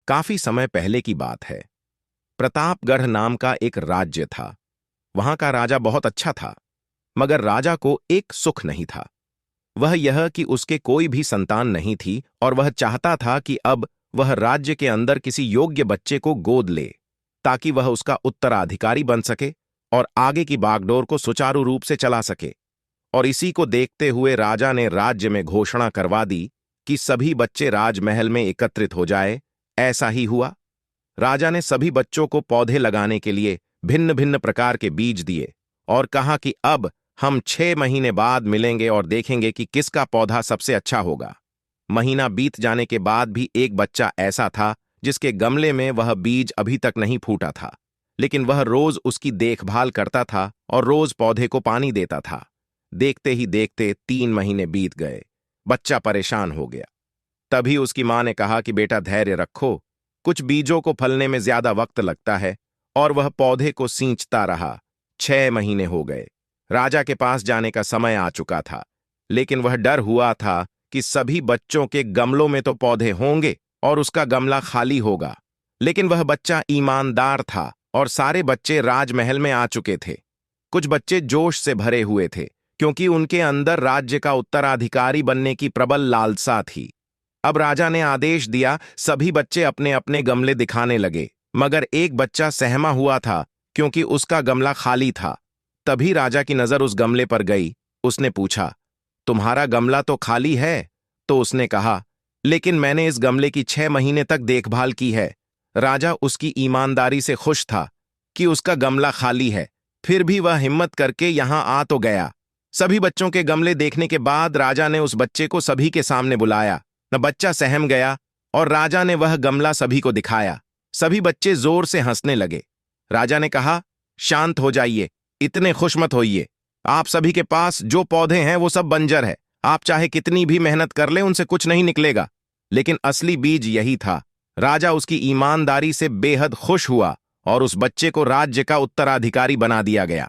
काफी समय पहले की बात है। प्रतापगढ़ नाम का एक राज्य था। वहां का राजा बहुत अच्छा था, मगर राजा को एक सुख नहीं था। वह यह कि उसके कोई भी संतान नहीं थी और वह चाहता था कि अब वह राज्य के अंदर किसी योग्य बच्चे को गोद ले, ताकि वह उसका उत्तराधिकारी बन सके और आगे की बागडोर को सुचारू रूप से चला सके। और इसी को देखते हुए राजा ने राज्य में घोषणा करवा दी कि सभी बच्चे राजमहल में एकत्रित हो जाए। ऐसा ही हुआ। राजा ने सभी बच्चों को पौधे लगाने के लिए भिन्न भिन्न प्रकार के बीज दिए और कहा कि अब हम 6 महीने बाद मिलेंगे और देखेंगे कि किसका पौधा सबसे अच्छा होगा। महीना बीत जाने के बाद भी एक बच्चा ऐसा था जिसके गमले में वह बीज अभी तक नहीं फूटा था, लेकिन वह रोज उसकी देखभाल करता था और रोज पौधे को पानी देता था। देखते ही देखते 3 महीने बीत गए। बच्चा परेशान हो गया। तभी उसकी मां ने कहा कि बेटा धैर्य रखो, कुछ बीजों को फलने में ज्यादा वक्त लगता है। और वह पौधे को सींचता रहा। 6 महीने हो गए। राजा के पास जाने का समय आ चुका था, लेकिन वह डर हुआ था कि सभी बच्चों के गमलों में तो पौधे होंगे और उसका गमला खाली होगा। लेकिन वह बच्चा ईमानदार था और सारे बच्चे राजमहल में आ चुके थे। कुछ बच्चे जोश से भरे हुए थे, क्योंकि उनके अंदर राज्य का उत्तराधिकारी बनने की प्रबल लालसा थी। अब राजा ने आदेश दिया, सभी बच्चे अपने अपने गमले दिखाने लगे, मगर एक बच्चा सहमा हुआ था क्योंकि उसका गमला खाली था। तभी राजा की नजर उस गमले पर गई। उसने पूछा, तुम्हारा गमला तो खाली है? तो उसने कहा, लेकिन मैंने इस गमले की 6 महीने तक देखभाल की है। राजा उसकी ईमानदारी से खुश था कि उसका गमला खाली है, फिर भी वह हिम्मत करके यहां आ तो गया। सभी बच्चों के गमले देखने के बाद राजा ने उस बच्चे को सभी के सामने बुलाया। न बच्चा सहम गया और राजा ने वह गमला सभी को दिखाया। सभी बच्चे जोर से हंसने लगे। राजा ने कहा, शांत हो जाइए, इतने खुश मत होइए। आप सभी के पास जो पौधे हैं वो सब बंजर है। आप चाहे कितनी भी मेहनत कर लें, उनसे कुछ नहीं निकलेगा। लेकिन असली बीज यही था। राजा उसकी ईमानदारी से बेहद खुश हुआ और उस बच्चे को राज्य का उत्तराधिकारी बना दिया गया।